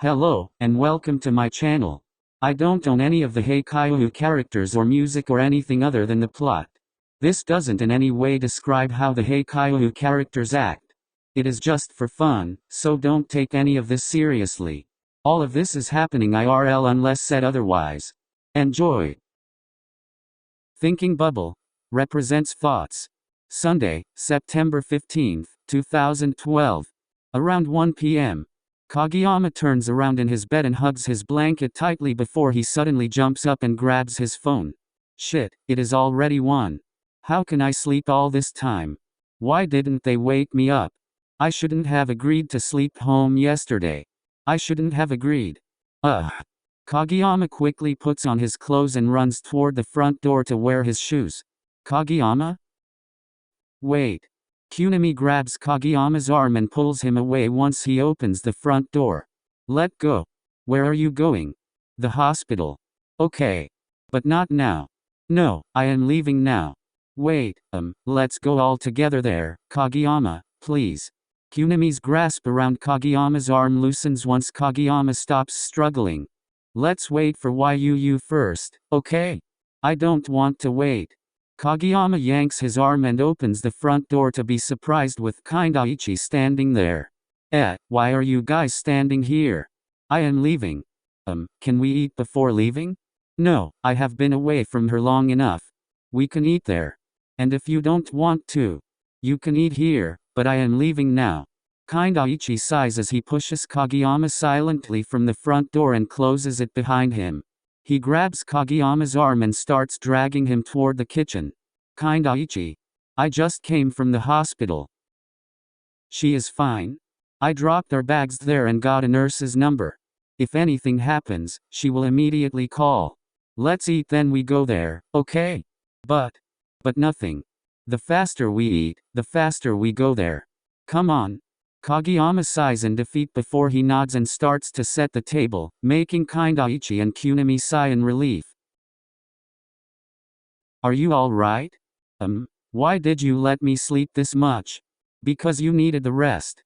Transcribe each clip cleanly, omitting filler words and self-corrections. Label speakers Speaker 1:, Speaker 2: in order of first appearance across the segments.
Speaker 1: Hello, and welcome to my channel. I don't own any of the Haikyuu characters or music or anything other than the plot. This doesn't in any way describe how the Haikyuu characters act. It is just for fun, so don't take any of this seriously. All of this is happening IRL unless said otherwise. Enjoy. Thinking Bubble represents thoughts. Sunday, September 15, 2012. Around 1 p.m. Kageyama turns around in his bed and hugs his blanket tightly before he suddenly jumps up and grabs his phone. Shit, it is already 1. How can I sleep all this time? Why didn't they wake me up? I shouldn't have agreed to sleep home yesterday. I shouldn't have agreed. Ugh. Kageyama quickly puts on his clothes and runs toward the front door to wear his shoes. Kageyama? Wait. Kunimi grabs Kageyama's arm and pulls him away once he opens the front door. Let go. Where are you going? The hospital. Okay. But not now. No, I am leaving now. Wait, let's go all together there, Kageyama, please. Kunimi's grasp around Kageyama's arm loosens once Kageyama stops struggling. Let's wait for Iwaizumi first, okay? I don't want to wait. Kageyama yanks his arm and opens the front door to be surprised with Kindaichi standing there. Why are you guys standing here? I am leaving. Can we eat before leaving? No, I have been away from her long enough. We can eat there. And if you don't want to, you can eat here, but I am leaving now. Kindaichi sighs as he pushes Kageyama silently from the front door and closes it behind him. He grabs Kageyama's arm and starts dragging him toward the kitchen. Kindaichi. I just came from the hospital. She is fine. I dropped our bags there and got a nurse's number. If anything happens, she will immediately call. Let's eat then we go there, okay? But nothing. The faster we eat, the faster we go there. Come on. Kageyama sighs in defeat before he nods and starts to set the table, making Kindaichi and Kunimi sigh in relief. Are you alright? Why did you let me sleep this much? Because you needed the rest.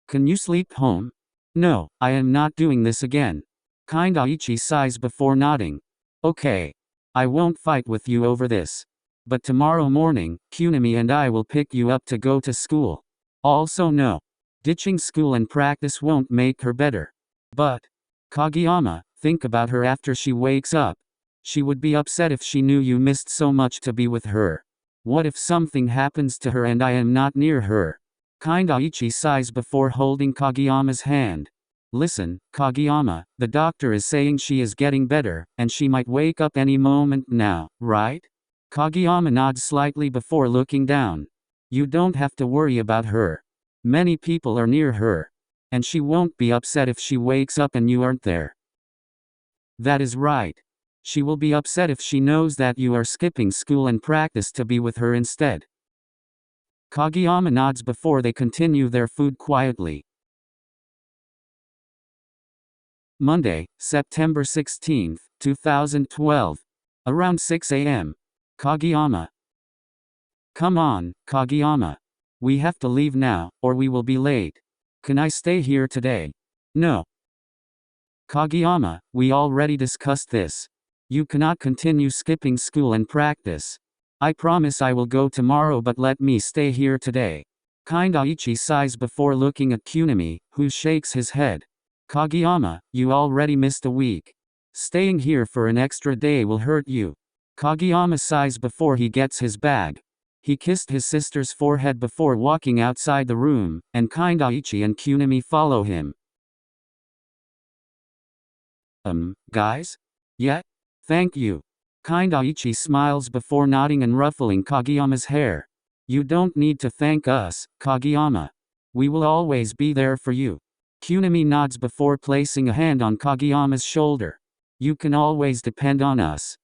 Speaker 1: Can you sleep home? No, I am not doing this again. Kindaichi sighs before nodding. Okay. I won't fight with you over this. But tomorrow morning, Kunimi and I will pick you up to go to school. Also no. Ditching school and practice won't make her better. But, Kageyama, think about her after she wakes up. She would be upset if she knew you missed so much to be with her. What if something happens to her and I am not near her? Kindaichi sighs before holding Kageyama's hand. Listen, Kageyama, the doctor is saying she is getting better, and she might wake up any moment now, right? Kageyama nods slightly before looking down. You don't have to worry about her. Many people are near her. And she won't be upset if she wakes up and you aren't there. That is right. She will be upset if she knows that you are skipping school and practice to be with her instead. Kageyama nods before they continue their food quietly. Monday, September 16, 2012. Around 6 a.m. Kageyama. Come on, Kageyama. We have to leave now, or we will be late. Can I stay here today? No. Kageyama, we already discussed this. You cannot continue skipping school and practice. I promise I will go tomorrow, but let me stay here today. Kindaichi sighs before looking at Kunimi, who shakes his head. Kageyama, you already missed a week. Staying here for an extra day will hurt you. Kageyama sighs before he gets his bag. He kissed his sister's forehead before walking outside the room, and Kindaichi and Kunimi follow him. Guys? Yeah? Thank you. Kindaichi smiles before nodding and ruffling Kageyama's hair. You don't need to thank us, Kageyama. We will always be there for you. Kunimi nods before placing a hand on Kageyama's shoulder. You can always depend on us.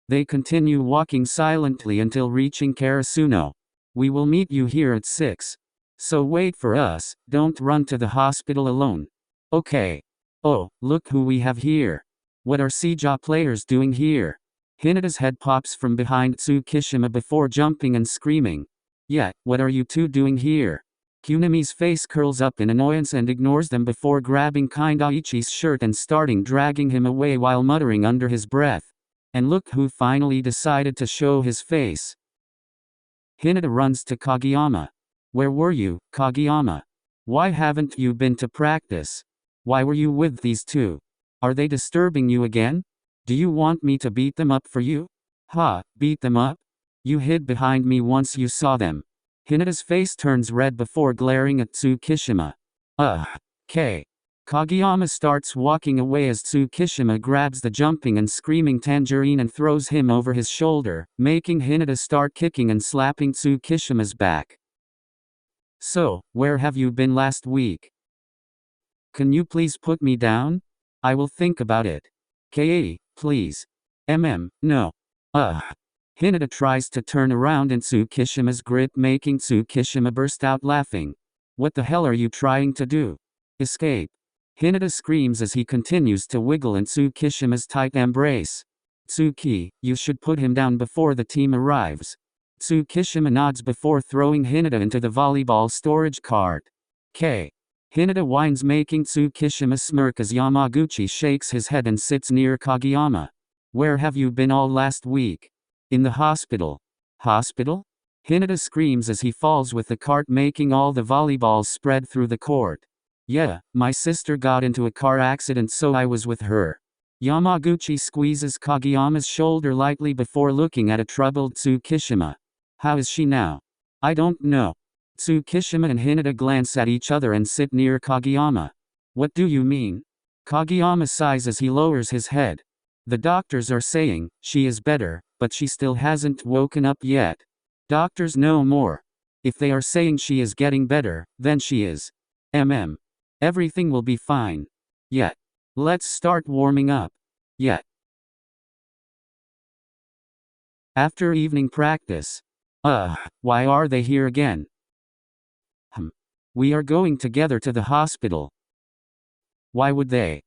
Speaker 1: They continue walking silently until reaching Karasuno. We will meet you here at 6. So wait for us, don't run to the hospital alone. Okay. Oh, look who we have here. What are Seija players doing here? Hinata's head pops from behind Tsukishima before jumping and screaming. Yeah, what are you two doing here? Kunimi's face curls up in annoyance and ignores them before grabbing Kindaichi's shirt and starting dragging him away while muttering under his breath. And look who finally decided to show his face. Hinata runs to Kageyama. Where were you, Kageyama? Why haven't you been to practice? Why were you with these two? Are they disturbing you again? Do you want me to beat them up for you? Ha, beat them up? You hid behind me once you saw them. Hinata's face turns red before glaring at Tsukishima. K. Kageyama starts walking away as Tsukishima grabs the jumping and screaming Tangerine and throws him over his shoulder, making Hinata start kicking and slapping Tsukishima's back. So, where have you been last week? Can you please put me down? I will think about it. Please. No. Hinata tries to turn around in Tsukishima's grip, making Tsukishima burst out laughing. What the hell are you trying to do? Escape. Hinata screams as he continues to wiggle in Tsukishima's tight embrace. Tsuki, you should put him down before the team arrives. Tsukishima nods before throwing Hinata into the volleyball storage cart. Hinata whines, making Tsukishima smirk as Yamaguchi shakes his head and sits near Kageyama. Where have you been all last week? In the hospital. Hospital? Hinata screams as he falls with the cart, making all the volleyballs spread through the court. Yeah, my sister got into a car accident, so I was with her. Yamaguchi squeezes Kageyama's shoulder lightly before looking at a troubled Tsukishima. How is she now? I don't know. Tsukishima and Hinata glance at each other and sit near Kageyama. What do you mean? Kageyama sighs as he lowers his head. The doctors are saying she is better, but she still hasn't woken up yet. Doctors know more. If they are saying she is getting better, then she is. Everything will be fine. Yeah. Let's start warming up. Yeah. After evening practice. Why are they here again? We are going together to the hospital. Why would they?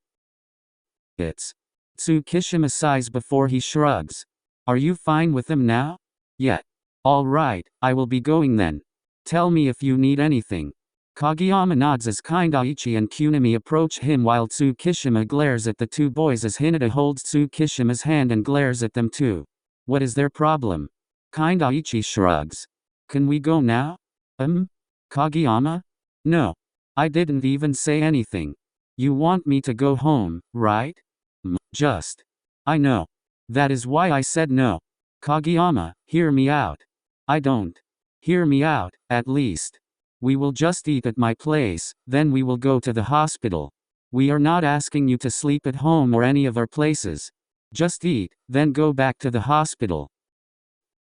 Speaker 1: Tsukishima sighs before he shrugs. Are you fine with them now? Yeah. All right, I will be going then. Tell me if you need anything. Kageyama nods as Kindaichi and Kunimi approach him while Tsukishima glares at the two boys as Hinata holds Tsukishima's hand and glares at them too. What is their problem? Kindaichi shrugs. Can we go now? Kageyama? No. I didn't even say anything. You want me to go home, right? I know. That is why I said no. Kageyama, hear me out. I don't. Hear me out, at least. We will just eat at my place, then we will go to the hospital. We are not asking you to sleep at home or any of our places. Just eat, then go back to the hospital.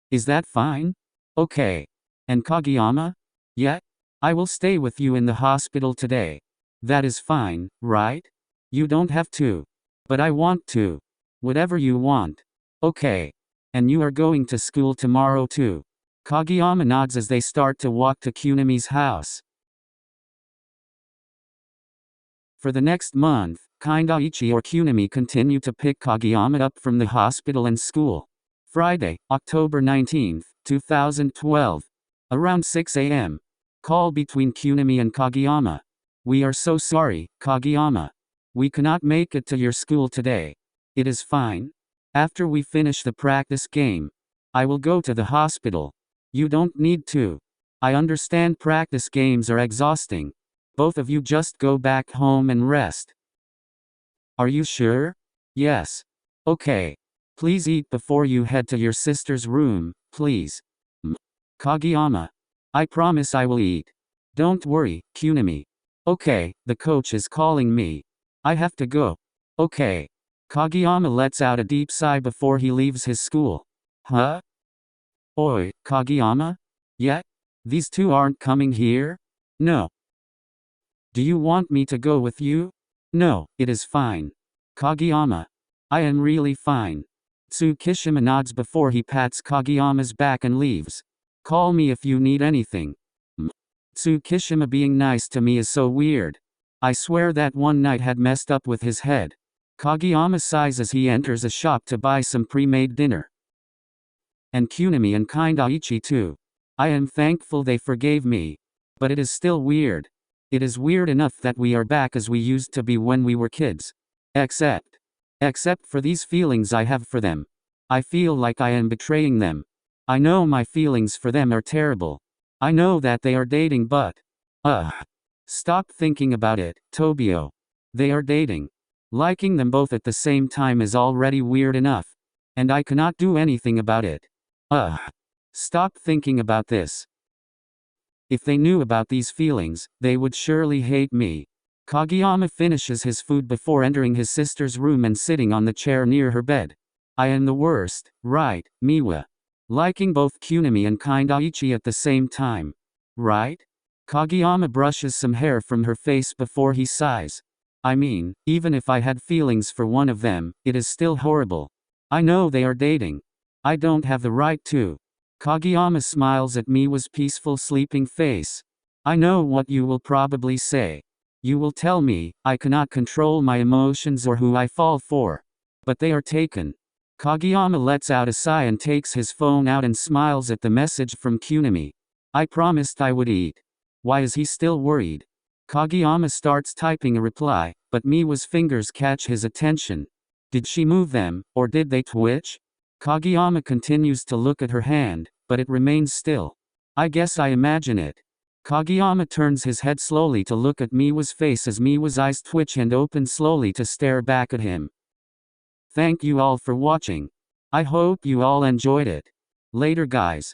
Speaker 1: Is that fine? Okay. And Kageyama? Yeah? I will stay with you in the hospital today. That is fine, right? You don't have to. But I want to. Whatever you want. Okay. And you are going to school tomorrow too. Kageyama nods as they start to walk to Kunimi's house. For the next month, Kindaichi or Kunimi continue to pick Kageyama up from the hospital and school. Friday, October 19, 2012. Around 6 a.m. Call between Kunimi and Kageyama. We are so sorry, Kageyama. We cannot make it to your school today. It is fine. After we finish the practice game, I will go to the hospital. You don't need to. I understand practice games are exhausting. Both of you just go back home and rest. Are you sure? Yes. Okay. Please eat before you head to your sister's room, please. Kageyama. I promise I will eat. Don't worry, Kunimi. Okay, the coach is calling me. I have to go. Okay. Kageyama lets out a deep sigh before he leaves his school. Huh? Oi, Kageyama? Yeah? These two aren't coming here? No. Do you want me to go with you? No, it is fine. Kageyama. I am really fine. Tsukishima nods before he pats Kageyama's back and leaves. Call me if you need anything. Tsukishima being nice to me is so weird. I swear that one night had messed up with his head. Kageyama sighs as he enters a shop to buy some pre-made dinner. And Kunimi and Kindaichi too. I am thankful they forgave me. But it is still weird. It is weird enough that we are back as we used to be when we were kids. Except for these feelings I have for them. I feel like I am betraying them. I know my feelings for them are terrible. I know that they are dating, but stop thinking about it, Tobio. They are dating. Liking them both at the same time is already weird enough. And I cannot do anything about it. Stop thinking about this. If they knew about these feelings, they would surely hate me. Kageyama finishes his food before entering his sister's room and sitting on the chair near her bed. I am the worst, right, Miwa? Liking both Kunimi and Kindaichi at the same time. Right? Kageyama brushes some hair from her face before he sighs. I mean, even if I had feelings for one of them, it is still horrible. I know they are dating. I don't have the right to. Kageyama smiles at Miwa's peaceful sleeping face. I know what you will probably say. You will tell me, I cannot control my emotions or who I fall for. But they are taken. Kageyama lets out a sigh and takes his phone out and smiles at the message from Kunimi. I promised I would eat. Why is he still worried? Kageyama starts typing a reply, but Miwa's fingers catch his attention. Did she move them, or did they twitch? Kageyama continues to look at her hand, but it remains still. I guess I imagine it. Kageyama turns his head slowly to look at Miwa's face as Miwa's eyes twitch and open slowly to stare back at him. Thank you all for watching. I hope you all enjoyed it. Later guys.